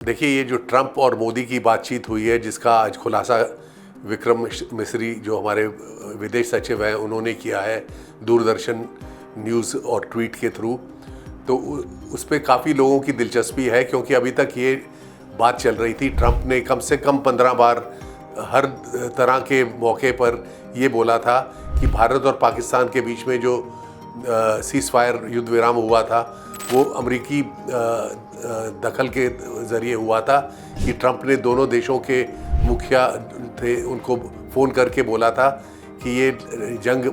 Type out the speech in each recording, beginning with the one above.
देखिए, ये जो ट्रंप और मोदी की बातचीत हुई है, जिसका आज खुलासा विक्रम मिस्री जो हमारे विदेश सचिव हैं उन्होंने किया है दूरदर्शन न्यूज़ और ट्वीट के थ्रू, तो उस पे काफ़ी लोगों की दिलचस्पी है, क्योंकि अभी तक ये बात चल रही थी। ट्रंप ने कम से कम 15 बार हर तरह के मौके पर ये बोला था कि भारत और पाकिस्तान के बीच में जो सीज़ फायर युद्ध विराम हुआ था वो अमेरिकी दखल के ज़रिए हुआ था, कि ट्रंप ने दोनों देशों के मुखिया थे उनको फ़ोन करके बोला था कि ये जंग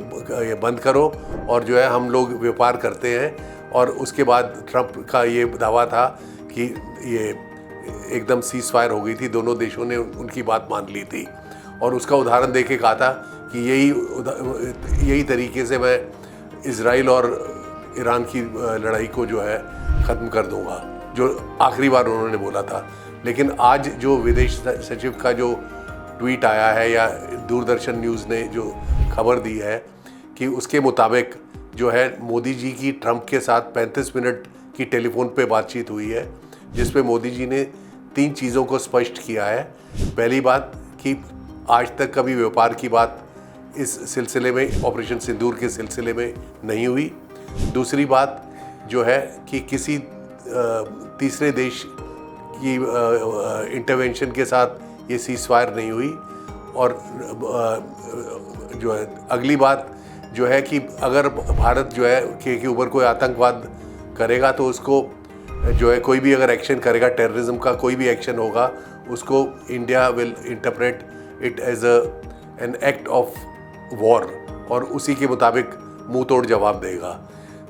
बंद करो और जो है हम लोग व्यापार करते हैं। और उसके बाद ट्रंप का ये दावा था कि ये एकदम सीज़ फायर हो गई थी, दोनों देशों ने उनकी बात मान ली थी। और उसका उदाहरण दे के कहा था कि यही तरीके से मैं इज़राइल और ईरान की लड़ाई को जो है ख़त्म कर दूंगा, जो आखिरी बार उन्होंने बोला था। लेकिन आज जो विदेश सचिव का जो ट्वीट आया है या दूरदर्शन न्यूज़ ने जो खबर दी है कि उसके मुताबिक जो है मोदी जी की ट्रंप के साथ 35 मिनट की टेलीफोन पे बातचीत हुई है, जिस पे मोदी जी ने 3 चीज़ों को स्पष्ट किया है। पहली बात कि आज तक कभी व्यापार की बात इस सिलसिले में, ऑपरेशन सिंदूर के सिलसिले में नहीं हुई। दूसरी बात जो है कि किसी तीसरे देश की इंटरवेंशन के साथ ये सीज़ फायर नहीं हुई। और जो है अगली बात जो है कि अगर भारत जो है के ऊपर कोई आतंकवाद करेगा तो उसको जो है कोई भी अगर एक्शन करेगा, टेररिज्म का कोई भी एक्शन होगा, उसको India will interpret it as an act of war और उसी के मुताबिक मुंह तोड़ जवाब देगा।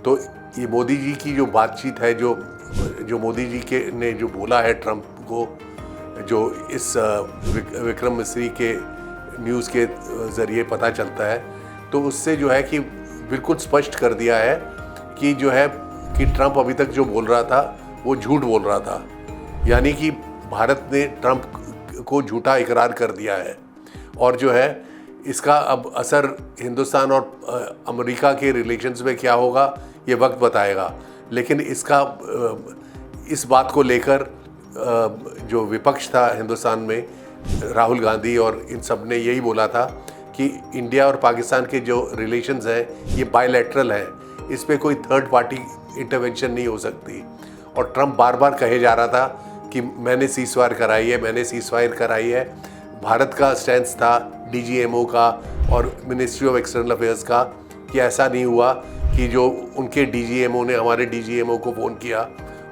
तो ये मोदी जी की जो बातचीत है, जो मोदी जी के ने जो बोला है ट्रंप को, जो इस विक्रम मिस्री के न्यूज़ के ज़रिए पता चलता है, तो उससे जो है कि बिल्कुल स्पष्ट कर दिया है कि जो है कि ट्रंप अभी तक जो बोल रहा था वो झूठ बोल रहा था। यानी कि भारत ने ट्रंप को झूठा इकरार कर दिया है। और जो है इसका अब असर हिंदुस्तान और अमेरिका के रिलेशंस में क्या होगा ये वक्त बताएगा। लेकिन इस बात को लेकर जो विपक्ष था हिंदुस्तान में, राहुल गांधी और इन सब ने यही बोला था कि इंडिया और पाकिस्तान के जो रिलेशंस हैं ये बायलैटरल है, इस पे कोई थर्ड पार्टी इंटरवेंशन नहीं हो सकती। और ट्रंप बार बार कहे जा रहा था कि मैंने सीज़ फायर कराई है, मैंने सीज़ फायर कराई है। भारत का स्टैंस था, डीजीएमओ का और मिनिस्ट्री ऑफ एक्सटर्नल अफेयर्स का, कि ऐसा नहीं हुआ कि जो उनके डीजीएमओ ने हमारे डीजीएमओ को फ़ोन किया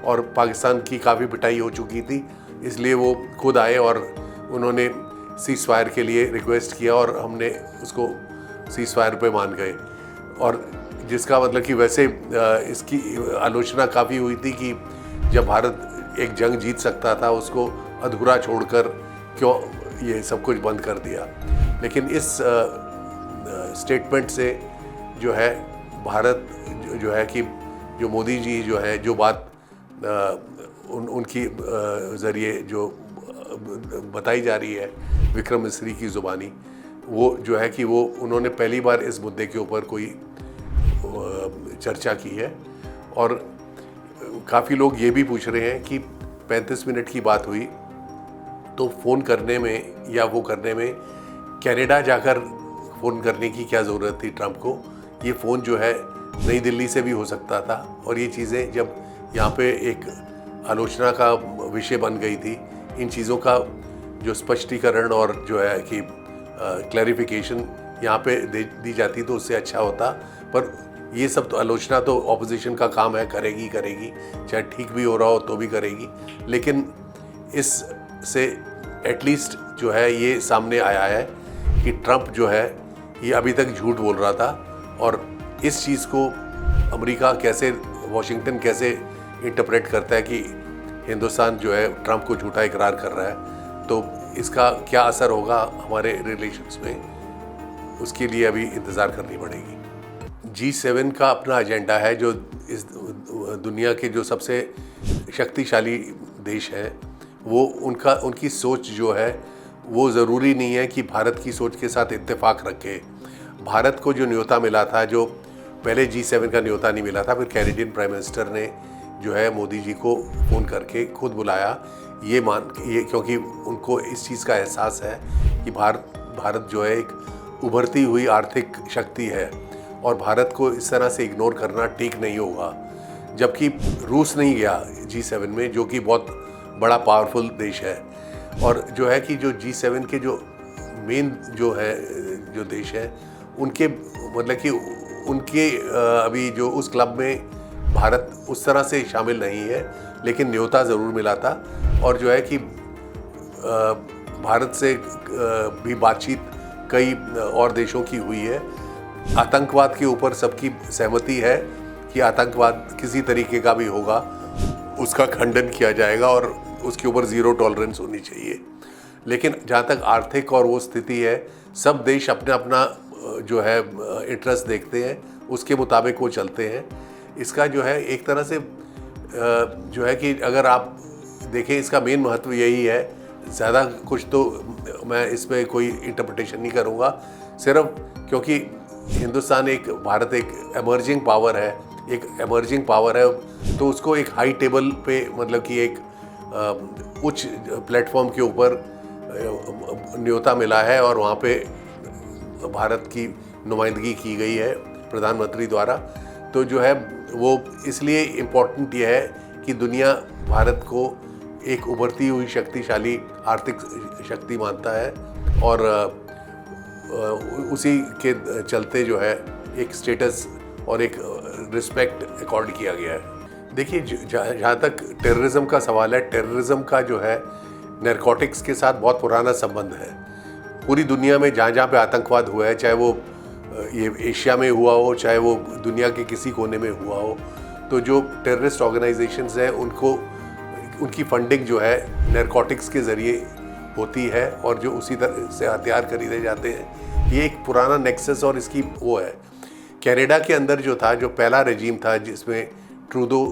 और पाकिस्तान की काफ़ी पिटाई हो चुकी थी, इसलिए वो खुद आए और उन्होंने सीज़ फायर के लिए रिक्वेस्ट किया और हमने उसको सीज़ फायर पे मान गए। और जिसका मतलब कि वैसे इसकी आलोचना काफ़ी हुई थी कि जब भारत एक जंग जीत सकता था उसको अधूरा छोड़कर क्यों ये सब कुछ बंद कर दिया। लेकिन इस स्टेटमेंट से जो है भारत जो है कि जो मोदी जी जो है जो बात उनकी ज़रिए जो बताई जा रही है विक्रम मिस्री की ज़ुबानी, वो जो है कि वो उन्होंने पहली बार इस मुद्दे के ऊपर कोई चर्चा की है। और काफ़ी लोग ये भी पूछ रहे हैं कि 35 मिनट की बात हुई तो फ़ोन करने में या वो करने में कनाडा जाकर फ़ोन करने की क्या ज़रूरत थी ट्रंप को। ये फ़ोन जो है नई दिल्ली से भी हो सकता था। और ये चीज़ें जब यहाँ पे एक आलोचना का विषय बन गई थी, इन चीज़ों का जो स्पष्टीकरण और जो है कि क्लैरिफिकेशन यहाँ पे दी जाती तो उससे अच्छा होता। पर ये सब तो आलोचना तो ऑपोजिशन का काम है, करेगी, चाहे ठीक भी हो रहा हो तो भी करेगी। लेकिन इससे एटलीस्ट जो है ये सामने आया है कि ट्रंप जो है ये अभी तक झूठ बोल रहा था। और इस चीज़ को अमेरिका कैसे, वॉशिंगटन कैसे इंटरप्रेट करता है कि हिंदुस्तान जो है ट्रंप को झूठा इकरार कर रहा है, तो इसका क्या असर होगा हमारे रिलेशंस में, उसके लिए अभी इंतज़ार करनी पड़ेगी। G7 का अपना एजेंडा है, जो इस दुनिया के जो सबसे शक्तिशाली देश हैं वो उनकी सोच जो है वो ज़रूरी नहीं है कि भारत की सोच के साथ इत्तेफाक रखे। भारत को जो न्योता मिला था, जो पहले G7 का न्योता नहीं मिला था, फिर कैनेडियन प्राइम मिनिस्टर ने जो है मोदी जी को फ़ोन करके खुद बुलाया ये क्योंकि उनको इस चीज़ का एहसास है कि भारत जो है एक उभरती हुई आर्थिक शक्ति है और भारत को इस तरह से इग्नोर करना ठीक नहीं होगा। जबकि रूस नहीं गया G7 में, जो कि बहुत बड़ा पावरफुल देश है, और जो है कि जो G7 के जो मेन जो देश है उनके मतलब कि उनके अभी जो उस क्लब में भारत उस तरह से शामिल नहीं है, लेकिन न्योता ज़रूर मिला था। और जो है कि भारत से भी बातचीत कई और देशों की हुई है। आतंकवाद के ऊपर सबकी सहमति है कि आतंकवाद किसी तरीके का भी होगा उसका खंडन किया जाएगा और उसके ऊपर ज़ीरो टॉलरेंस होनी चाहिए। लेकिन जहाँ तक आर्थिक और वो स्थिति है, सब देश अपना अपना जो है इंटरेस्ट देखते हैं, उसके मुताबिक वो चलते हैं। इसका जो है एक तरह से जो है कि अगर आप देखें, इसका मेन महत्व यही है। ज़्यादा कुछ तो मैं इसमें कोई इंटरप्रिटेशन नहीं करूँगा, सिर्फ क्योंकि भारत एक एमर्जिंग पावर है, तो उसको एक हाई टेबल पे मतलब कि एक उच्च प्लेटफॉर्म के ऊपर न्योता मिला है और वहाँ पे भारत की नुमाइंदगी की गई है प्रधानमंत्री द्वारा। तो जो है वो इसलिए इम्पोर्टेंट ये है कि दुनिया भारत को एक उभरती हुई शक्तिशाली आर्थिक शक्ति मानता है और उसी के चलते जो है एक स्टेटस और एक रिस्पेक्ट अकॉर्ड किया गया है। देखिए, जहाँ तक टेररिज्म का सवाल है, टेररिज्म का जो है नैरकोटिक्स के साथ बहुत पुराना संबंध है। पूरी दुनिया में जहाँ जहाँ पे आतंकवाद हुआ है, चाहे वो ये एशिया में हुआ हो, चाहे वो दुनिया के किसी कोने में हुआ हो, तो जो टेररिस्ट ऑर्गेनाइजेशंस हैं उनकी फंडिंग जो है नैरकोटिक्स के ज़रिए होती है और जो उसी तरह से हथियार खरीदे जाते हैं। ये एक पुराना नेक्सस और इसकी वो है। कनाडा के अंदर जो था, जो पहला रेजीम था जिसमें ट्रूडो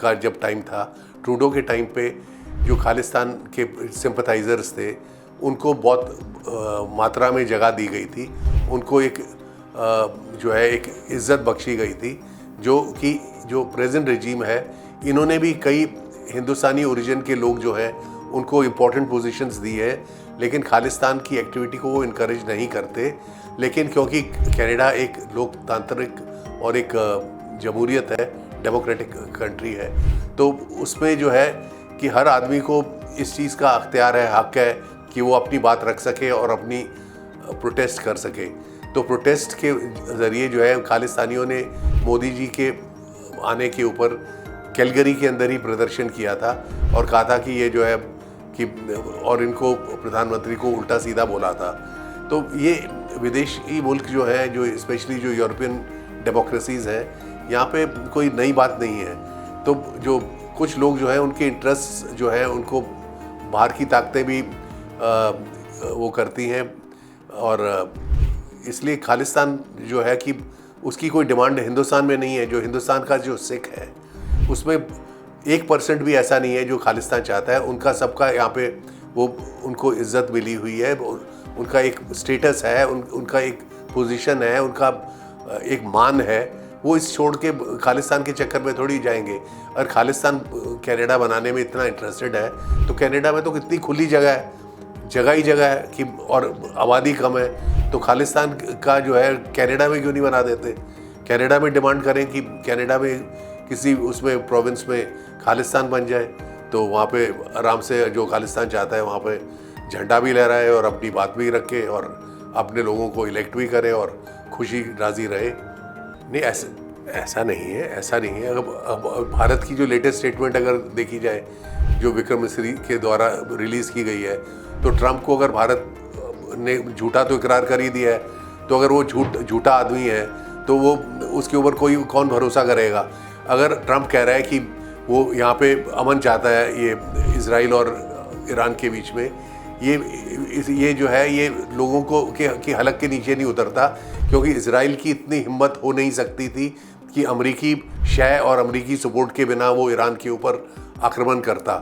का जब टाइम था, ट्रूडो के टाइम पे जो खालिस्तान के सिंपथाइजर्स थे उनको बहुत मात्रा में जगह दी गई थी, उनको एक जो है एक इज़्ज़त बख्शी गई थी, जो कि जो प्रेजेंट रेजीम है इन्होंने भी कई हिंदुस्तानी ओरिजिन के लोग जो हैं उनको इम्पोर्टेंट पोजीशंस दी है, लेकिन खालिस्तान की एक्टिविटी को वो इनकरेज नहीं करते। लेकिन क्योंकि कनाडा एक लोकतांत्रिक और एक जमहूरियत है, डेमोक्रेटिक कंट्री है, तो उसमें जो है कि हर आदमी को इस चीज़ का अख्तियार है, हक है कि वो अपनी बात रख सके और अपनी प्रोटेस्ट कर सके। तो प्रोटेस्ट के ज़रिए जो है खालिस्तानियों ने मोदी जी के आने के ऊपर कैलगरी के अंदर ही प्रदर्शन किया था और कहा था कि ये जो है कि और इनको प्रधानमंत्री को उल्टा सीधा बोला था। तो ये विदेशी मुल्क जो है, जो स्पेशली जो यूरोपियन डेमोक्रेसीज़ हैं, यहाँ पे कोई नई बात नहीं है। तो जो कुछ लोग जो है उनके इंटरेस्ट जो है उनको बाहर की ताकतें भी वो करती हैं और इसलिए खालिस्तान जो है कि उसकी कोई डिमांड हिंदुस्तान में नहीं है। जो हिंदुस्तान का जो सिख है उसमें 1% भी ऐसा नहीं है जो खालिस्तान चाहता है। उनका सबका यहाँ पे वो उनको इज़्ज़त मिली हुई है, उनका एक स्टेटस है, उनका एक पोजीशन है, उनका एक मान है। वो इस छोड़ के खालिस्तान के चक्कर में थोड़ी जाएंगे। अगर खालिस्तान कनाडा बनाने में इतना इंटरेस्टेड है तो कनाडा में तो कितनी खुली जगह है, जगह ही जगह है कि और आबादी कम है, तो खालिस्तान का जो है कनाडा में क्यों नहीं बना देते। कनाडा में डिमांड करें कि कनाडा में किसी उसमें प्रोविंस में खालिस्तान बन जाए, तो वहाँ पे आराम से जो खालिस्तान चाहता है वहाँ पे झंडा भी लहराए और अपनी बात भी रखे और अपने लोगों को इलेक्ट भी करे और खुशी राजी रहे। नहीं, ऐसा नहीं है। अब भारत की जो लेटेस्ट स्टेटमेंट अगर देखी जाए जो विक्रम मिस्री के द्वारा रिलीज़ की गई है, तो ट्रंप को अगर भारत ने झूठा तो इकरार कर ही दिया है, तो अगर वो झूठा आदमी है तो वो उसके ऊपर कौन भरोसा करेगा। अगर ट्रंप कह रहा है कि वो यहाँ पे अमन चाहता है, ये इजराइल और ईरान के बीच में, ये जो है ये लोगों को के हलक के नीचे नहीं उतरता, क्योंकि इजराइल की इतनी हिम्मत हो नहीं सकती थी कि अमेरिकी शय और अमेरिकी सपोर्ट के बिना वो ईरान के ऊपर आक्रमण करता।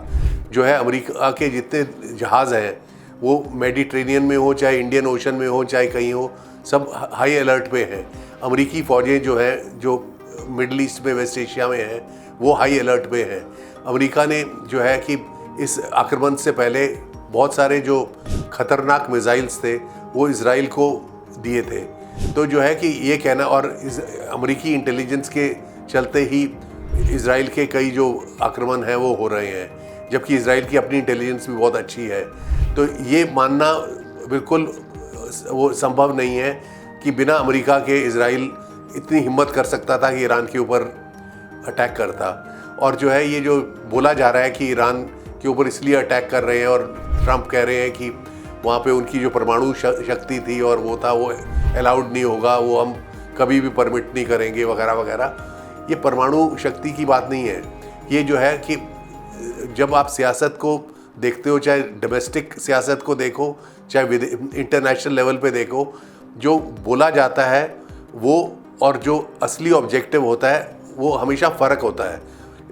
जो है अमेरिका के जितने जहाज़ हैं वो मेडिटेरेनियन में हो, चाहे इंडियन ओशन में हो, चाहे कहीं हो, सब हाई अलर्ट पे हैं। अमेरिकी फ़ौजें जो हैं जो मिडल ईस्ट में, वेस्ट एशिया में हैं, वो हाई अलर्ट पे हैं। अमेरिका ने जो है कि इस आक्रमण से पहले बहुत सारे जो खतरनाक मिसाइल्स थे वो इजराइल को दिए थे। तो जो है कि ये कहना, और अमेरिकी इंटेलिजेंस के चलते ही इजराइल के कई जो आक्रमण हैं वो हो रहे हैं, जबकि इजराइल की अपनी इंटेलिजेंस भी बहुत अच्छी है। तो ये मानना बिल्कुल वो संभव नहीं है कि बिना अमेरिका के इजराइल इतनी हिम्मत कर सकता था कि ईरान के ऊपर अटैक करता। और जो है ये जो बोला जा रहा है कि ईरान के ऊपर इसलिए अटैक कर रहे हैं और ट्रंप कह रहे हैं कि वहाँ पे उनकी जो परमाणु शक्ति थी और वो था वो अलाउड नहीं होगा, वो हम कभी भी परमिट नहीं करेंगे वगैरह वगैरह। ये परमाणु शक्ति की बात नहीं है। ये जो है कि जब आप सियासत को देखते हो, चाहे डोमेस्टिक सियासत को देखो चाहे इंटरनेशनल लेवल पे देखो, जो बोला जाता है वो और जो असली ऑब्जेक्टिव होता है वो हमेशा फ़र्क होता है।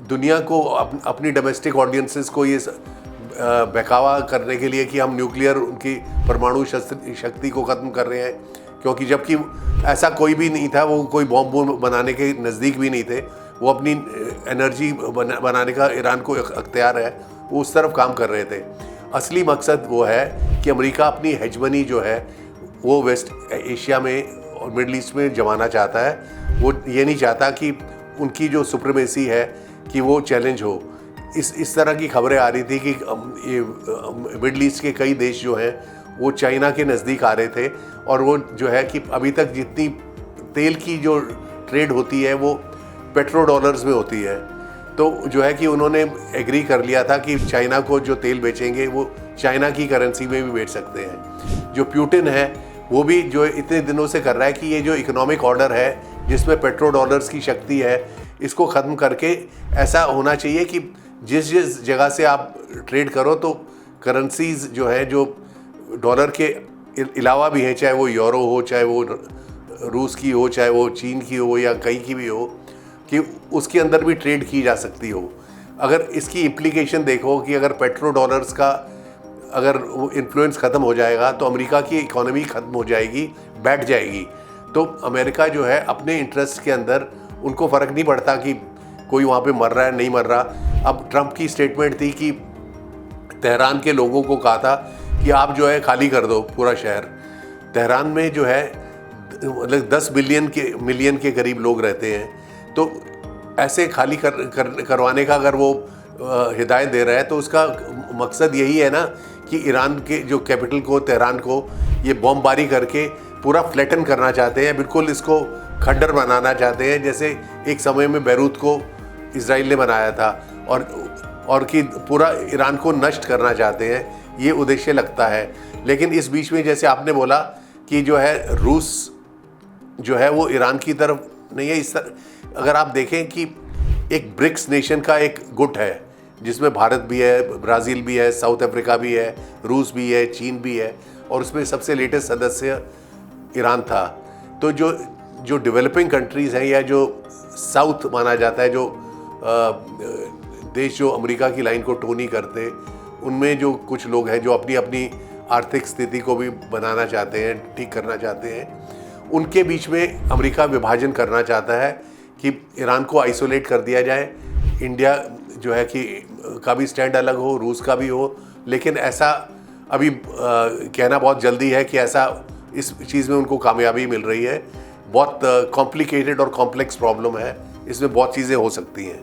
दुनिया को अपनी डोमेस्टिक ऑडियंसेस को ये बहकावा करने के लिए कि हम न्यूक्लियर उनकी परमाणु शक्ति को ख़त्म कर रहे हैं, क्योंकि जबकि ऐसा कोई भी नहीं था, वो कोई बॉम्ब बनाने के नज़दीक भी नहीं थे। वो अपनी एनर्जी बनाने का ईरान को अख्तियार है, वो उस तरफ काम कर रहे थे। असली मकसद वो है कि अमेरिका अपनी हेजमनी जो है वो वेस्ट एशिया में और मिडल ईस्ट में जमाना चाहता है। वो ये नहीं चाहता कि उनकी जो सुप्रीमेसी है कि वो चैलेंज हो। इस तरह की खबरें आ रही थी कि ये मिडल ईस्ट के कई देश जो हैं वो चाइना के नज़दीक आ रहे थे, और वो जो है कि अभी तक जितनी तेल की जो ट्रेड होती है वो पेट्रो डॉलर्स में होती है। तो जो है कि उन्होंने एग्री कर लिया था कि चाइना को जो तेल बेचेंगे वो चाइना की करेंसी में भी बेच सकते हैं। जो पुतिन है वो भी जो इतने दिनों से कर रहा है कि ये जो इकोनॉमिक ऑर्डर है जिसमें पेट्रो डॉलर्स की शक्ति है, इसको ख़त्म करके ऐसा होना चाहिए कि जिस जगह से आप ट्रेड करो तो करेंसीज जो है जो डॉलर के अलावा भी हैं, चाहे वो यूरो हो, चाहे वो रूस की हो, चाहे वो चीन की हो या कहीं की भी हो, कि उसके अंदर भी ट्रेड की जा सकती हो। अगर इसकी इम्प्लीकेशन देखो कि अगर पेट्रो डॉलर्स का अगर इन्फ्लुएंस ख़त्म हो जाएगा तो अमेरिका की इकोनॉमी ख़त्म हो जाएगी, बैठ जाएगी। तो अमेरिका जो है अपने इंटरेस्ट के अंदर उनको फ़र्क नहीं पड़ता कि कोई वहाँ पे मर रहा है नहीं मर रहा। अब ट्रंप की स्टेटमेंट थी कि तेहरान के लोगों को कहा था कि आप जो है खाली कर दो पूरा शहर। तेहरान में जो है मतलब 10 मिलियन के करीब लोग रहते हैं, तो ऐसे खाली करवाने का अगर वो हिदायत दे रहा है तो उसका मकसद यही है ना कि ईरान के जो कैपिटल को, तेहरान को, ये बमबारी करके पूरा फ्लैटन करना चाहते हैं, बिल्कुल इसको खंडर बनाना चाहते हैं, जैसे एक समय में बैरूत को इजराइल ने बनाया था, और कि पूरा ईरान को नष्ट करना चाहते हैं, ये उद्देश्य लगता है। लेकिन इस बीच में जैसे आपने बोला कि जो है रूस जो है वो ईरान की तरफ नहीं है। इस तरह अगर आप देखें कि एक ब्रिक्स नेशन का एक गुट है जिसमें भारत भी है, ब्राज़ील भी है, साउथ अफ्रीका भी है, रूस भी है, चीन भी है, और उसमें सबसे लेटेस्ट सदस्य ईरान था। तो जो डेवलपिंग कंट्रीज़ हैं या जो साउथ माना जाता है, जो देश जो अमेरिका की लाइन को टोनी करते, उनमें जो कुछ लोग हैं जो अपनी अपनी आर्थिक स्थिति को भी बनाना चाहते हैं, ठीक करना चाहते हैं, उनके बीच में अमेरिका विभाजन करना चाहता है कि ईरान को आइसोलेट कर दिया जाए। इंडिया जो है कि का भी स्टैंड अलग हो, रूस का भी हो, लेकिन ऐसा अभी कहना बहुत जल्दी है कि ऐसा इस चीज़ में उनको कामयाबी मिल रही है। बहुत कॉम्प्लिकेटेड और कॉम्प्लेक्स प्रॉब्लम है, इसमें बहुत चीज़ें हो सकती हैं।